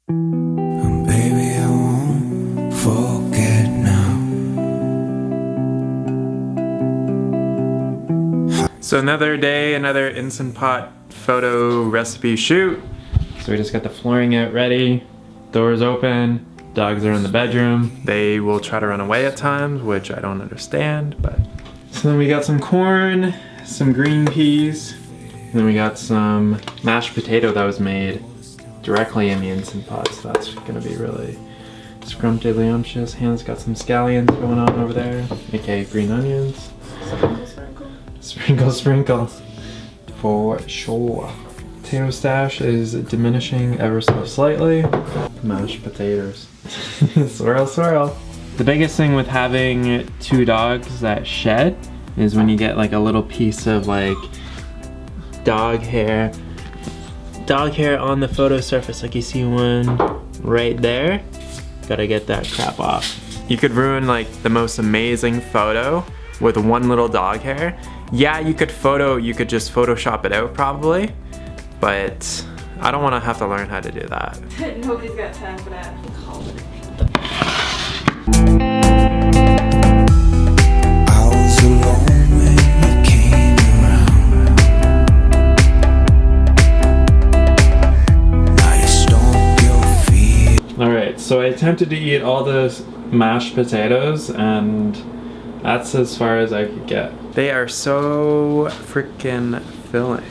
And baby, I won't forget now. So another day, another Instant Pot photo recipe shoot. So we just got the flooring out ready, doors open, dogs are in the bedroom. They will try to run away at times, which I don't understand, but. So then we got some corn, some green peas, and then we got some mashed potato that was made directly in the Instant Pot, so that's gonna be really scrumptious. Hannah's got some scallions going on over there, aka green onions. Sprinkle, sprinkle. For sure. Potato stash is diminishing ever so slightly. Mashed potatoes. Swirl, swirl. The biggest thing with having two dogs that shed is when you get like a little piece of like dog hair on the photo surface, like you see one right there. Gotta get that crap off. You could ruin like the most amazing photo with one little dog hair. Yeah, you could just Photoshop it out probably, but I don't want to have to learn how to do that. Nobody's got time for that. I was alone when you came around. Now you stomp your feet. Alright, so I attempted to eat all the mashed potatoes and that's as far as I could get. They are so freaking filling.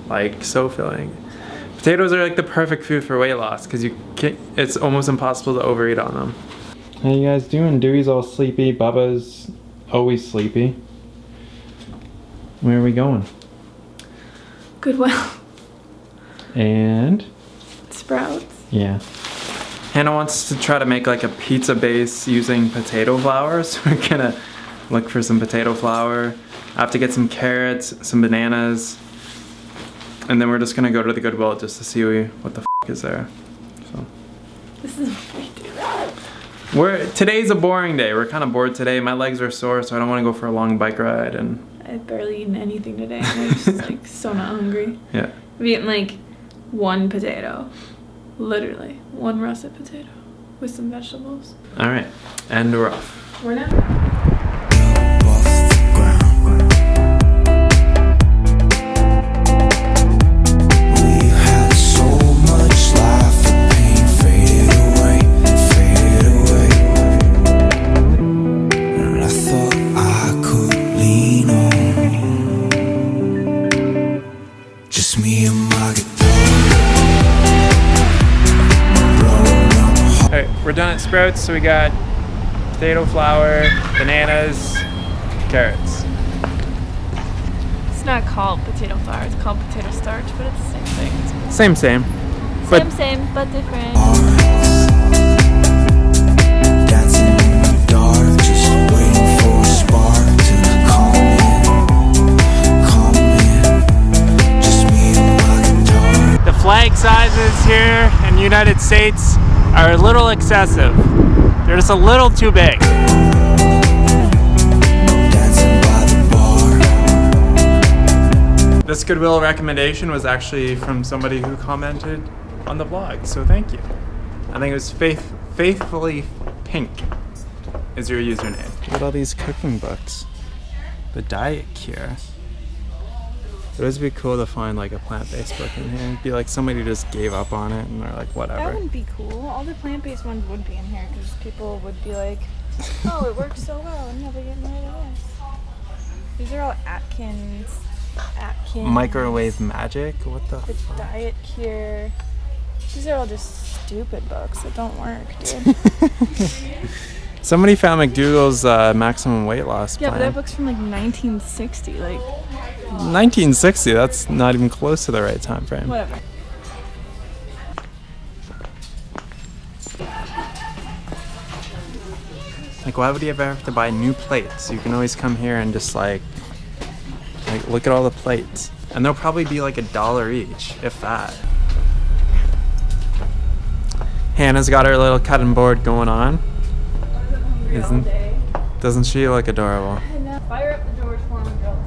Like, so filling. Potatoes are like the perfect food for weight loss because it's almost impossible to overeat on them. How you guys doing? Dewey's all sleepy. Bubba's always sleepy. Where are we going? Goodwill. And? Sprouts. Yeah. Hannah wants to try to make like a pizza base using potato flour, so we're gonna look for some potato flour. I have to get some carrots, some bananas, and then we're just gonna go to the Goodwill just to see what the f is there. So. This is what we do. Today's a boring day. We're kind of bored today. My legs are sore, so I don't want to go for a long bike ride. And I've barely eaten anything today. I'm just like so not hungry. Yeah. I've eaten like one potato, literally one russet potato with some vegetables. All right, and we're off. We're not. Off the ground. We had so much life, the pain faded away. And I thought I could lean on just me and my guitar. All right, we're done at Sprouts, so we got potato flour, bananas, carrots. It's not called potato flour. It's called potato starch, but it's the same thing. Same. Same, but different. Dancing in the dark, just waiting for a spark to come in. Just me and my guitar. The flag sizes here in the United States are a little excessive. They're just a little too big. Dancing by the bar. This Goodwill recommendation was actually from somebody who commented on the vlog, so thank you. I think it was Faithfully Pink is your username. Look at all these cooking books. The Diet Cure. It would be cool to find like a plant-based book in here. It'd be like somebody just gave up on it and they're like, whatever. That wouldn't be cool. All the plant-based ones would be in here because people would be like, oh, it works so well. I'm never getting rid of this. These are all Atkins. Microwave Magic? What the The fuck? Diet Cure. These are all just stupid books that don't work, dude. Somebody found McDougall's maximum weight loss Yeah, plan. but that book's from like 1960. Like, 1960, that's not even close to the right time frame. whatever. Like, why would you ever have to buy new plates? You can always come here and just like look at all the plates. And they'll probably be like $1 each, if that. Hannah's got her little cutting board going on. Doesn't she look adorable? Fire up the George Foreman girls.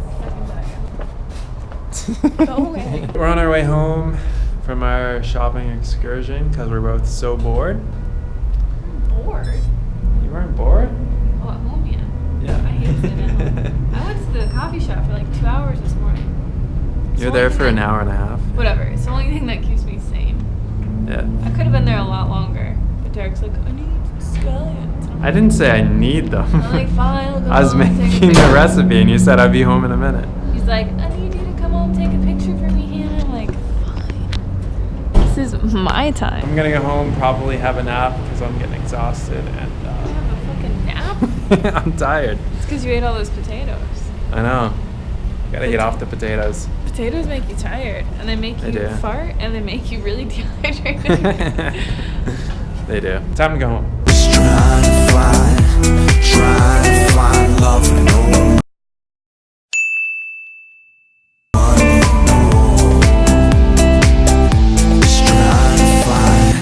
Second. Go away. We're on our way home from our shopping excursion because we're both so bored. I'm bored. You weren't bored? Oh, at home, yeah. Yeah. I hate sitting at home. I went to the coffee shop for like 2 hours this morning. You're there for an hour and a half. Whatever. It's the only thing that keeps me sane. Yeah. I could have been there a lot longer. But Derek's like, I need scallions. I didn't say I need them. I'm like, fine, I'll go I was home and take a making the picture. recipe and you said I'd be home in a minute. He's like, I need you to come home, take a picture for me, Hannah. I'm like, fine. This is my time. I'm gonna go home, probably have a nap because I'm getting exhausted and I have a fucking nap. I'm tired. It's because you ate all those potatoes. I know. Gotta get off the potatoes. Potatoes make you tired, and they make They you do. fart, and they make you really dehydrated. They do. Time to go home. Just trying to find love, no money, no. Just trying to find.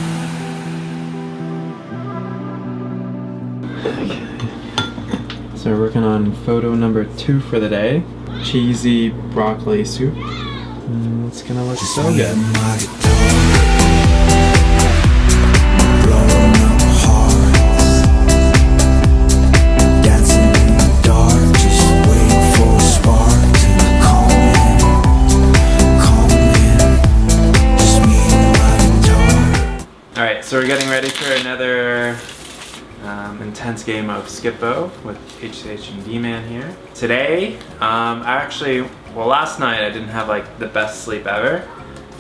So we're working on photo number 2 for the day. Cheesy broccoli soup. It's gonna look so good. My guitar, blowing up hearts, dancing in the dark, just waiting for a spark to come in, just me and my guitar. Alright, so we're getting ready for another intense game of Skip-Bo with HCH and Handeeman here. Today, last night I didn't have like the best sleep ever.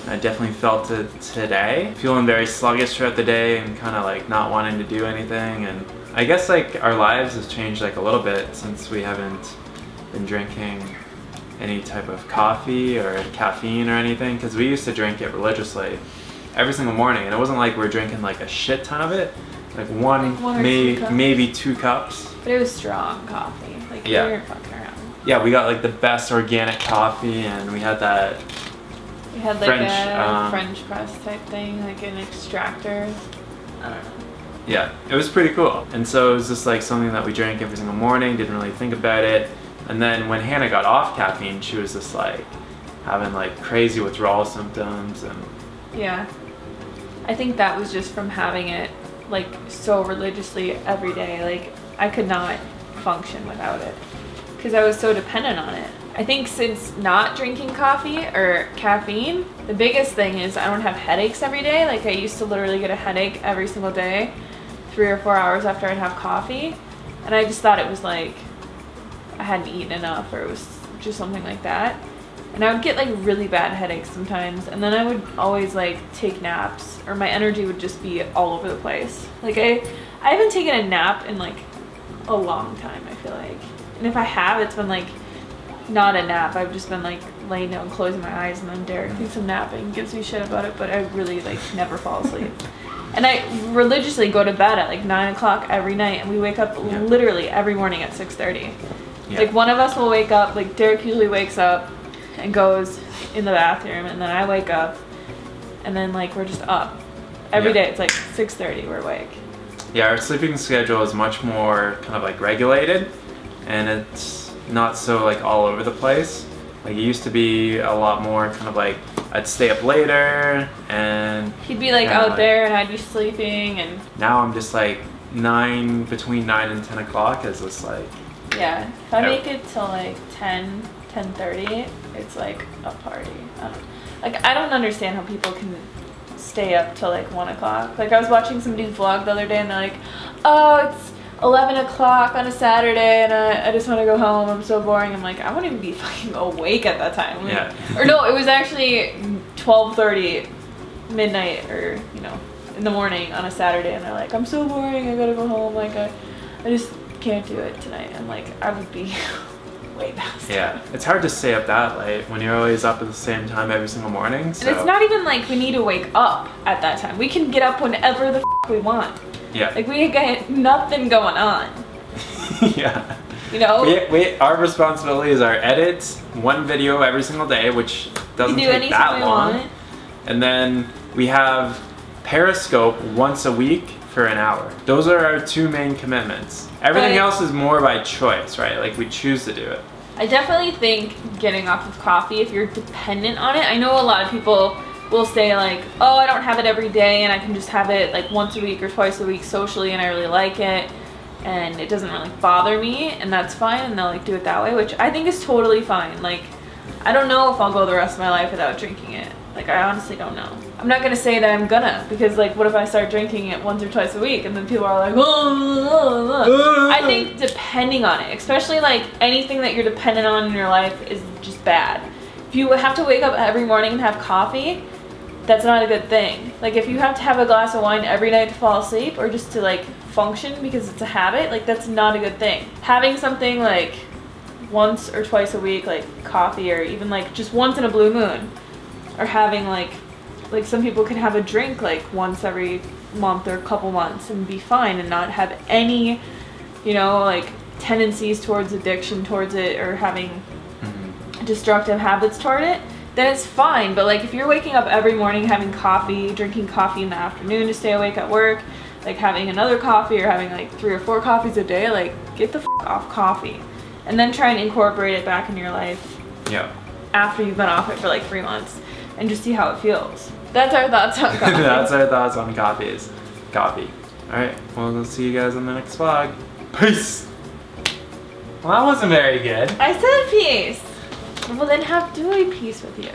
I definitely felt it today. Feeling very sluggish throughout the day and kind of like not wanting to do anything. And I guess like our lives has changed like a little bit since we haven't been drinking any type of coffee or caffeine or anything, because we used to drink it religiously every single morning, and it wasn't like we're drinking like a shit ton of it. Like one or 2 cups. maybe 2 cups. But it was strong coffee. Like, Yeah. we weren't fucking around. Yeah, we got like the best organic coffee, and we had that. We had like French, a French press type thing, like an extractor. I don't know. Yeah, it was pretty cool. And so it was just like something that we drank every single morning, didn't really think about it. And then when Hannah got off caffeine, she was just like having like crazy withdrawal symptoms and Yeah. I think that was just from having it like so religiously every day. Like, I could not function without it because I was so dependent on it. I think since not drinking coffee or caffeine, the biggest thing is I don't have headaches every day. Like, I used to literally get a headache every single day, 3 or 4 hours after I'd have coffee. And I just thought it was like I hadn't eaten enough, or it was just something like that. And I would get like really bad headaches sometimes, and then I would always like take naps, or my energy would just be all over the place. Like, I haven't taken a nap in like a long time, I feel like. And if I have, it's been like not a nap. I've just been like laying down, closing my eyes, and then Derek thinks I'm napping, gives me shit about it, but I really like never fall asleep. And I religiously go to bed at like 9 o'clock every night, and we wake up literally every morning at 6:30. yeah. Like, one of us will wake up, like Derek usually wakes up and goes in the bathroom, and then I wake up, and then like we're just up. Every day it's like 6:30 we're awake. Yeah, our sleeping schedule is much more kind of like regulated, and it's not so like all over the place. Like, it used to be a lot more kind of like I'd stay up later, and He'd be like kinda out there and I'd be sleeping, and now I'm just like between 9 and 10 o'clock is just like, yeah, if I Yeah. make it till like 10:30, it's like a party. I don't understand how people can stay up till like 1 o'clock. Like, I was watching somebody's vlog the other day, and they're like, oh, it's 11 o'clock on a Saturday, and I just want to go home, I'm so boring. I'm like, I wouldn't even be fucking awake at that time. Like, Yeah. Or no, it was actually 12:30, midnight, or, you know, in the morning on a Saturday, and they're like, I'm so boring, I gotta go home, like, I just can't do it tonight. I'm like, I would be way past yeah, time. it's hard to stay up that late when you're always up at the same time every single morning. So And it's not even like we need to wake up at that time. We can get up whenever the we want. yeah, Like, we got nothing going on, yeah. you know? Our responsibility is our edits, 1 video every single day, which doesn't we do take that anytime we long. want. And then we have Periscope once a week for an hour. Those are our 2 main commitments. Everything But- else is more by choice, right? Like, we choose to do it. I definitely think getting off of coffee, if you're dependent on it, I know a lot of people will say like, oh, I don't have it every day and I can just have it like once a week or twice a week socially and I really like it and it doesn't really bother me, and that's fine, and they'll like do it that way, which I think is totally fine. Like, I don't know if I'll go the rest of my life without drinking it. Like, I honestly don't know. I'm not gonna say that I'm gonna, because like, what if I start drinking it once or twice a week and then people are like, oh. I think depending on it, especially like anything that you're dependent on in your life is just bad. If you have to wake up every morning and have coffee, that's not a good thing. Like, if you have to have a glass of wine every night to fall asleep or just to like function because it's a habit, like that's not a good thing. Having something like once or twice a week, like coffee, or even like just once in a blue moon, or having like some people can have a drink like once every month or a couple months and be fine and not have any, you know, like tendencies towards addiction towards it or having destructive habits toward it, then it's fine. But like, if you're waking up every morning having coffee, drinking coffee in the afternoon to stay awake at work, like having another coffee or having like 3 or 4 coffees a day, like get the f off coffee and then try and incorporate it back into your life. Yeah. After you've been off it for like 3 months and just see how it feels. That's our thoughts on coffee. That's our thoughts on coffee. Alright, well, we'll see you guys on the next vlog. Peace! Well, that wasn't very good. I said peace. Well, then do a peace with you.